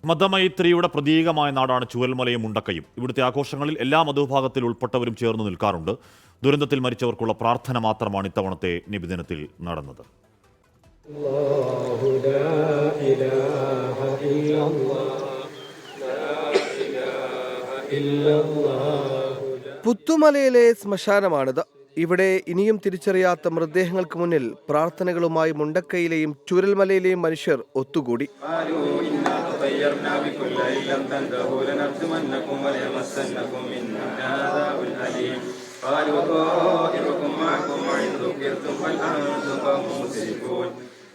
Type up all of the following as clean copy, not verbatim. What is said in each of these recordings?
മതമൈത്രിയുടെ പ്രതീകമായ നാടാണ് ചൂരൽമലയും മുണ്ടക്കയും. ഇവിടുത്തെ ആഘോഷങ്ങളിൽ എല്ലാ മതവിഭാഗത്തിൽ ഉൾപ്പെട്ടവരും ചേർന്ന് നിൽക്കാറുണ്ട്. ദുരന്തത്തിൽ മരിച്ചവർക്കുള്ള പ്രാർത്ഥന മാത്രമാണ് ഇത്തവണത്തെ നബിദിനത്തിൽ നടന്നത്. പുത്തുമലയിലെ ശ്മശാനമാണിത്. ഇവിടെ ഇനിയും തിരിച്ചറിയാത്ത മൃതദേഹങ്ങൾക്ക് മുന്നിൽ പ്രാർത്ഥനകളുമായി മുണ്ടക്കയിലെയും ചൂരൽമലയിലെയും മനുഷ്യർ ഒത്തുകൂടി.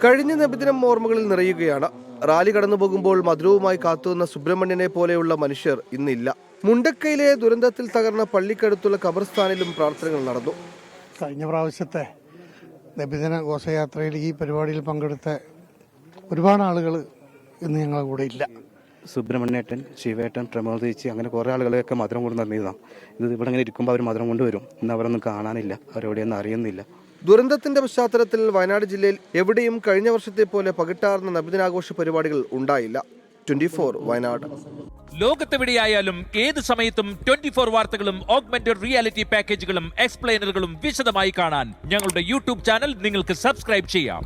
കഴിഞ്ഞ നബിദിനം ഓർമ്മകളിൽ നിറയുകയാണ്. റാലി കടന്നു പോകുമ്പോൾ മധുരവുമായി കാത്തുനിന്ന സുബ്രഹ്മണ്യനെ പോലെയുള്ള മനുഷ്യർ ഇന്നില്ല. മുണ്ടക്കയിലെ ദുരന്തത്തിൽ തകർന്ന പള്ളിക്കടുത്തുള്ള ഖബർസ്ഥാനിലും പ്രാർത്ഥനകൾ നടന്നു. കഴിഞ്ഞ പ്രാവശ്യത്തെ നബിദിന ഘോഷയാത്രയിൽ ഈ പരിപാടിയിൽ പങ്കെടുത്ത ഒരുപാട് ആളുകൾ ഇന്ന് ഞങ്ങളുടെ കൂടെ ഇല്ല. സുബ്രഹ്മണ്യേട്ടൻ, ശിവേട്ടൻ, പ്രമോദിച്ച് അങ്ങനെ കുറേ ആളുകളെയൊക്കെ മധുരം കൊണ്ട് നടന്നതാണ്. ഇത് ഇവിടെ ഇങ്ങനെ ഇരിക്കുമ്പോൾ അവർ മധുരം കൊണ്ടുവരും. ഇന്ന് അവരൊന്നും കാണാനില്ല, അവരെവിടെയൊന്നും അറിയുന്നില്ല. ദുരന്തത്തിന്റെ പശ്ചാത്തലത്തിൽ വയനാട് ജില്ലയിൽ എവിടെയും കഴിഞ്ഞ വർഷത്തെ പോലെ പകിട്ടാർന്ന നബിദിനാഘോഷ പരിപാടികൾ ഉണ്ടായില്ല. 24 വയനാട്. ലോകത്തെവിടെയായാലും ഏത് സമയത്തും 24 വാർത്തകളും ഓഗ്മെന്റഡ് റിയാലിറ്റി പാക്കേജുകളും എക്സ്പ്ലെയിനറുകളും വിശദമായി കാണാൻ ഞങ്ങളുടെ യൂട്യൂബ് ചാനൽ നിങ്ങൾക്ക് സബ്സ്ക്രൈബ് ചെയ്യാം.